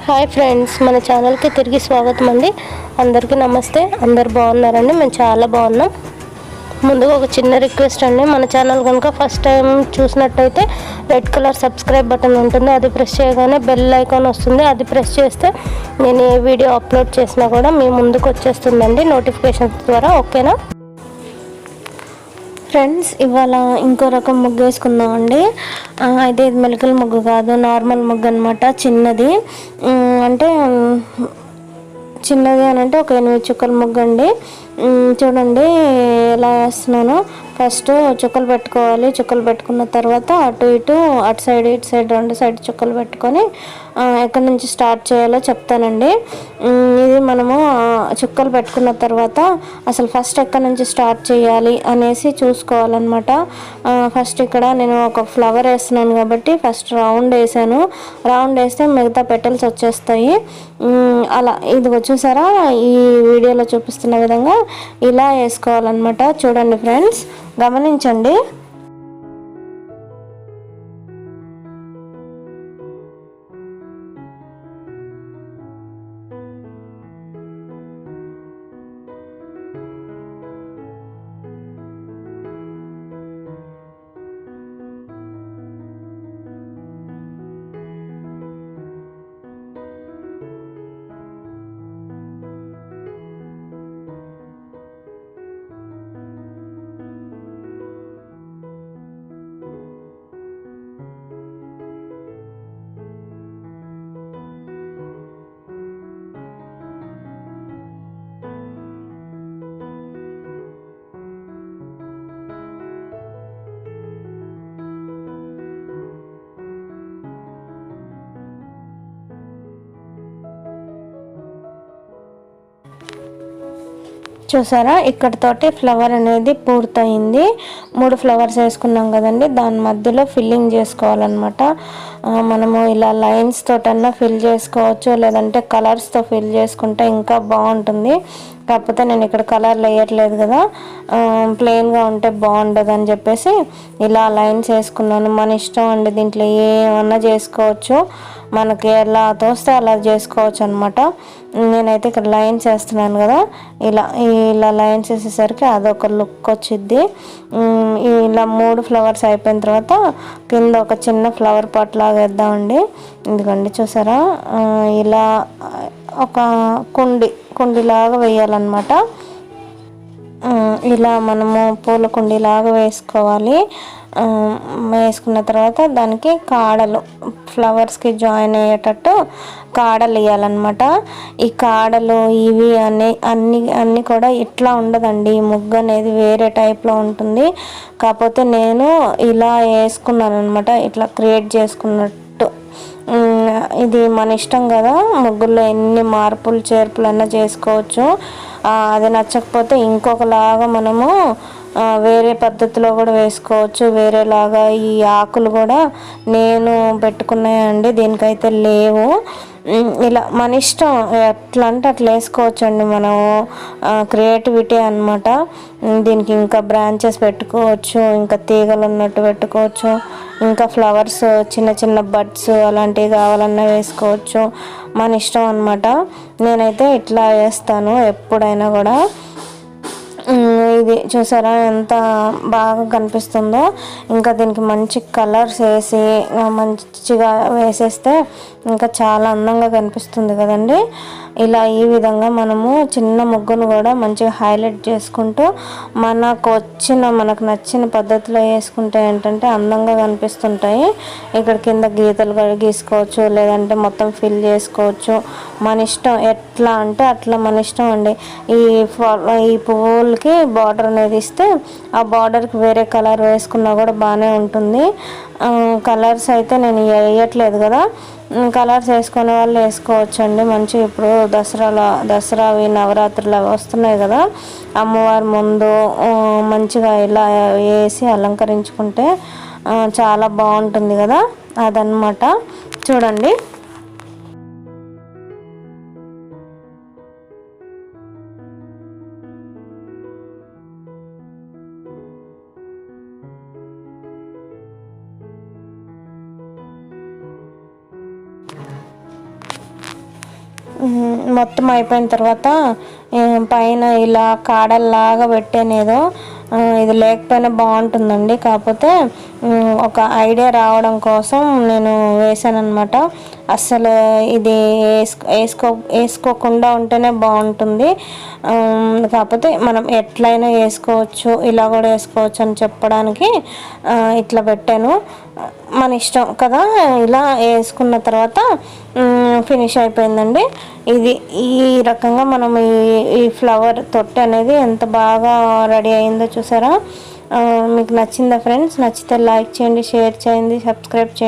Hi friends, మన ఛానల్కి తిరిగి స్వాగతం అండి. అందరికీ నమస్తే. అందరు బాగున్నారండి? మేము చాలా బాగున్నాం. ముందుగా ఒక చిన్న రిక్వెస్ట్ అండి, మన ఛానల్ కనుక ఫస్ట్ టైం చూసినట్టయితే రెడ్ కలర్ సబ్స్క్రైబ్ బటన్ ఉంటుంది, అది ప్రెస్ చేయగానే బెల్ ఐకాన్ వస్తుంది. అది ప్రెస్ చేస్తే నేను ఏ వీడియో అప్లోడ్ చేసినా కూడా మీ ముందుకు వచ్చేస్తుందండి నోటిఫికేషన్స్ ద్వారా. ఓకేనా ఫ్రెండ్స్? ఇవాళ ఇంకో రకం ముగ్గు వేసుకుందామండి. అయితే ఇది మెలికల ముగ్గు కాదు, నార్మల్ ముగ్గు అనమాట. చిన్నది అంటే చిన్నది అని అంటే ఒక 8 చుక్కల ముగ్గు అండి. చూడండి ఎలా వేస్తున్నాను. ఫస్ట్ చుక్కలు పెట్టుకోవాలి. చుక్కలు పెట్టుకున్న తర్వాత అటు ఇటు సైడ్ ఇటు సైడ్ 2 సైడ్ చుక్కలు పెట్టుకొని ఎక్కడి నుంచి స్టార్ట్ చేయాలో చెప్తానండి. ఇది మనము చుక్కలు పెట్టుకున్న తర్వాత అసలు ఫస్ట్ ఎక్కడి నుంచి స్టార్ట్ చేయాలి అనేసి చూసుకోవాలన్నమాట. ఫస్ట్ ఇక్కడ నేను ఒక ఫ్లవర్ వేస్తున్నాను కాబట్టి ఫస్ట్ రౌండ్ వేసాను. రౌండ్ వేస్తే మిగతా పెటల్స్ వచ్చేస్తాయి. అలా ఇది చూసారా, ఈ వీడియోలో చూపిస్తున్న విధంగా ఇలా వేసుకోవాలన్నమాట. చూడండి ఫ్రెండ్స్, గమనించండి. చూసారా, ఇక్కడతోటి ఫ్లవర్ అనేది పూర్తయింది. 3 ఫ్లవర్స్ వేసుకున్నాం కదండి, దాని మధ్యలో ఫిల్లింగ్ చేసుకోవాలన్నమాట. మనము ఇలా లైన్స్ తోటన్నా ఫిల్ చేసుకోవచ్చు, లేదంటే కలర్స్తో ఫిల్ చేసుకుంటే ఇంకా బాగుంటుంది. కాకపోతే నేను ఇక్కడ కలర్ వేయట్లేదు కదా, ప్లెయిన్గా ఉంటే బాగుండదు అని చెప్పేసి ఇలా లైన్స్ వేసుకున్నాను. మన ఇష్టం అండి, దీంట్లో ఏమన్నా చేసుకోవచ్చు, మనకి ఎలా తోస్తే అలా చేసుకోవచ్చు అనమాట. నేనైతే ఇక్కడ లైన్స్ వేస్తున్నాను కదా, ఇలా లైన్స్ వేసేసరికి అదొక లుక్ వచ్చిద్ది. ఇలా 3 ఫ్లవర్స్ అయిపోయిన తర్వాత కింద ఒక చిన్న ఫ్లవర్ పాట్ లాగా వేద్దామండి. ఇదిగోండి చూసారా, ఇలా ఒక కుండిలాగా వేయాలన్నమాట. ఇలా మనము పూల కుండీలాగా వేసుకోవాలి. వేసుకున్న తర్వాత దానికి కాడలు, ఫ్లవర్స్కి జాయిన్ అయ్యేటట్టు కాడలు వేయాలన్నమాట. ఈ కాడలు ఇవి అన్నీ కూడా ఇట్లా ఉండదండి. ఈ ముగ్గు అనేది వేరే టైప్లో ఉంటుంది. కాకపోతే నేను ఇలా వేసుకున్నాను అనమాట, ఇట్లా క్రియేట్ చేసుకున్నట్టు. ఇది మన ఇష్టం కదా, ముగ్గుల్లో ఎన్ని మార్పులు చేర్పులు అన్నా చేసుకోవచ్చు. అది నచ్చకపోతే ఇంకొకలాగా మనము వేరే పద్ధతిలో కూడా వేసుకోవచ్చు. వేరేలాగా ఈ ఆకులు కూడా నేను పెట్టుకున్నాయండి, దీనికైతే లేవు. ఇలా మన ఇష్టం, ఎట్లా అంటే అట్లా వేసుకోవచ్చు అండి. మనం క్రియేటివిటీ అనమాట. దీనికి ఇంకా బ్రాంచెస్ పెట్టుకోవచ్చు, ఇంకా తీగలు ఉన్నట్టు పెట్టుకోవచ్చు, ఇంకా ఫ్లవర్స్ చిన్న చిన్న బడ్స్ అలాంటివి కావాలన్నా వేసుకోవచ్చు. మన ఇష్టం అనమాట. నేనైతే ఇట్లా వేస్తాను ఎప్పుడైనా కూడా. ఇది చూసారా ఎంత బాగా కనిపిస్తుందో. ఇంకా దీనికి మంచి కలర్స్ వేసి మంచిగా వేసేస్తే ఇంకా చాలా అందంగా కనిపిస్తుంది కదండి. ఇలా ఈ విధంగా మనము చిన్న ముగ్గును కూడా మంచిగా హైలైట్ చేసుకుంటూ మనకు నచ్చిన పద్ధతిలో వేసుకుంటే ఏంటంటే అందంగా కనిపిస్తుంటాయి. ఇక్కడ కింద గీతలు గీసుకోవచ్చు, లేదంటే మొత్తం ఫిల్ చేసుకోవచ్చు. మన ఇష్టం, ఎట్లా అంటే అట్లా మన ఇష్టం అండి. ఈ పువ్వులకి బార్డర్ అనేది ఇస్తే ఆ బార్డర్కి వేరే కలర్ వేసుకున్నా కూడా బాగానే ఉంటుంది. కలర్స్ అయితే నేను వేయట్లేదు కదా, కలర్స్ వేసుకునే వాళ్ళు వేసుకోవచ్చు అండి. మంచిగా ఇప్పుడు దసరావి నవరాత్రులు అవి వస్తున్నాయి కదా, అమ్మవారి ముందు మంచిగా ఇలా వేసి అలంకరించుకుంటే చాలా బాగుంటుంది కదా, అదనమాట. చూడండి, మొత్తం అయిపోయిన తర్వాత పైన ఇలా కాడల్లాగా పెట్టేనేదో ఇది లేకపోయినా బాగుంటుందండి. కాకపోతే ఒక ఐడియా రావడం కోసం నేను వేసాను అనమాట. అస్సలు ఇది వేసుకోకుండా ఉంటేనే బాగుంటుంది. కాకపోతే మనం ఎట్లయినా వేసుకోవచ్చు, ఇలా కూడా వేసుకోవచ్చు అని చెప్పడానికి ఇట్లా పెట్టాను. మన ఇష్టం కదా. ఇలా వేసుకున్న తర్వాత ఫినిష్ అయిపోయిందండి. ఇది ఈ రకంగా మనం ఈ ఫ్లవర్ తొట్టి అనేది ఎంత బాగా రెడీ అయిందో చూసారా. మీకు నచ్చిందా ఫ్రెండ్స్? నచ్చితే లైక్ చేయండి, షేర్ చేయండి, సబ్స్క్రైబ్ చేయండి.